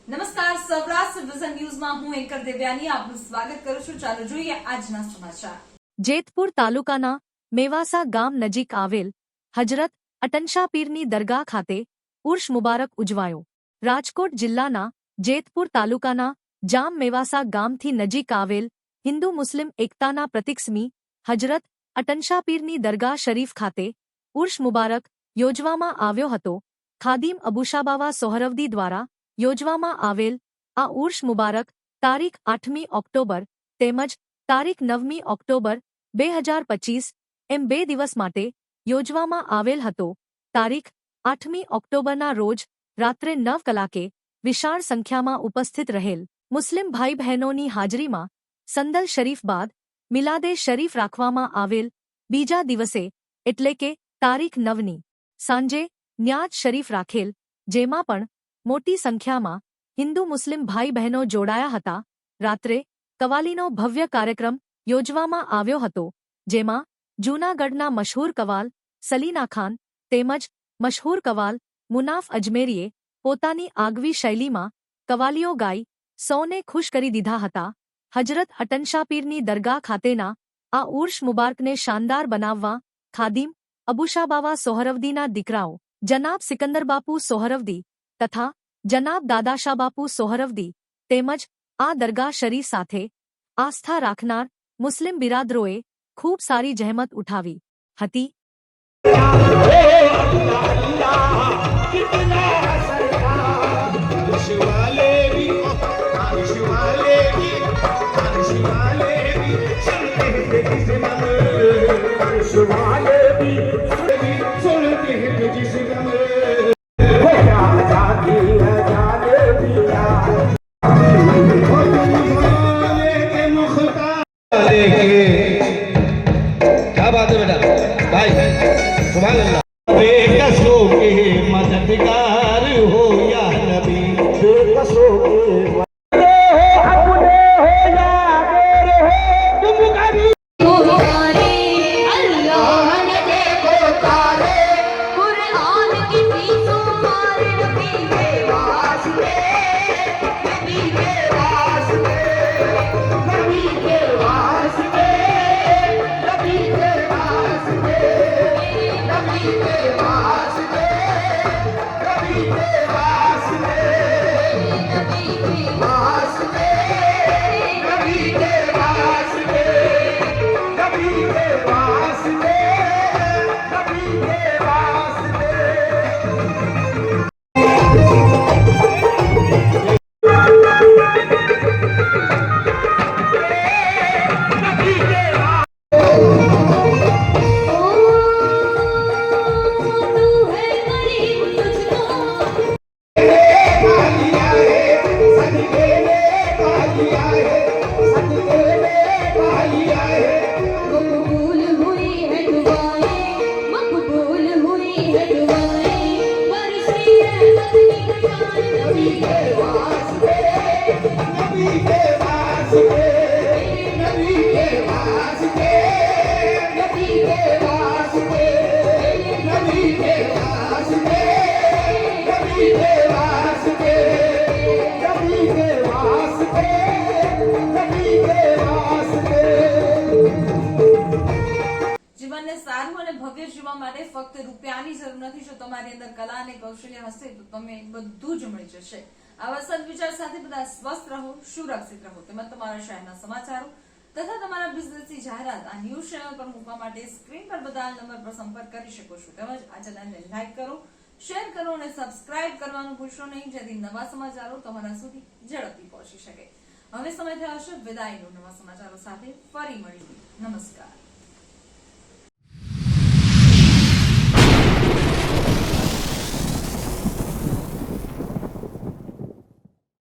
નમસ્કાર, સૌરાષ્ટ્ર વિઝન ન્યૂઝમાં હું એન્કર દેવ્યાની આપનું સ્વાગત કરું છું. ચાલો જોઈએ આજના સમાચાર. જેતપુર તાલુકાના મેવાસા ગામ નજીક આવેલ હજરત અટનશા પીરની દરગાહ ખાતે ઉર્ષ મુબારક ઉજવાયો. રાજકોટ જિલ્લાના જેતપુર તાલુકાના જામ મેવાસા ગામથી નજીક આવેલ હિન્દુ મુસ્લિમ એકતાના પ્રતીકસ્મી હજરત અટનશા પીરની દરગાહ શરીફ ખાતે ઉર્ષ મુબારક યોજવામાં આવ્યો હતો. ખાદીમ અબુશાબાવા સોહરવદી દ્વારા યોજવામાં આવેલ આ ઉર્ષ મુબારક તારીખ 8મી ઓક્ટોબર તેમજ તારીખ 9મી ઓક્ટોબર 2025 એમ 2 દિવસ માટે યોજવામાં આવેલ હતો. તારીખ 8મી ઓક્ટોબરના રોજ રાત્રે 9 કલાકે વિશાળ સંખ્યામાં ઉપસ્થિત રહેલ મુસ્લિમ ભાઈ બહેનોની હાજરીમાં સંદલ શરીફ બાદ મિલાદે શરીફ રાખવામાં આવેલ. બીજા દિવસે એટલે કે તારીખ 9ની સાંજે ન્યાજ શરીફ રાખેલ, જેમાં પણ મોટી સંખ્યામાં હિન્દુ મુસ્લિમ ભાઈ બહેનો જોડાયા હતા. રાત્રે કવાલીનો ભવ્ય કાર્યક્રમ યોજવામાં આવ્યો હતો, જેમાં જૂનાગઢના મશહૂર કવાલ સલીના ખાન તેમજ મશહૂર કવાલ મુનાફ અજમેરીએ પોતાની આગવી શૈલીમાં કવાલીઓ ગાઈ સૌને ખુશ કરી દીધા હતા. હજરત અટનશા પીરની દરગાહ ખાતેના આ ઉર્ષ મુબારકને શાનદાર બનાવવા ખાદીમ અબુશાબાવા સોહરવદીના દીકરાઓ જનાબ સિકંદરબાપુ સોહરવદી તથા જનાબ દાદાશાબાપુ સોહરવદી તેમજ આ દરગાહ શરીફ સાથે આસ્થા રાખનાર મુસ્લિમ બિરાદરોએ ખૂબ સારી જહેમત ઉઠાવી હતી. क्या बात है बेटा भाई, सुभान अल्लाह. बेकसों के मददगार हो या नबी, बेकसों के જીવનને સારું અને ભવ્ય જીવવા માટે ફક્ત રૂપિયાની જરૂર નથી. જો તમારી અંદર કલા અને કૌશલ્ય હશે તો તમે બધું જ મળી જશે. આવા સદવિચાર સાથે બધા સ્વસ્થ રહો, સુરક્ષિત રહો. તેમજ તમારા શહેરના સમાચારો તથા તમારા બિઝનેસની જાહેરાત આ ન્યૂઝ ચેનલ પર મૂકવા માટે સ્ક્રીન પર બધા નંબર પર સંપર્ક કરી શકો છો. તેમજ આ ચેનલને લાઈક કરો, શેર કરો અને સબસ્ક્રાઇબ કરવાનું ભૂલશો નહીં, જેથી નવા સમાચારો તમારા સુધી ઝડપથી પહોંચી શકે. હવે સમય થયો છે વિદાયનો. નવા સમાચારો સાથે ફરી મળીએ. નમસ્કાર.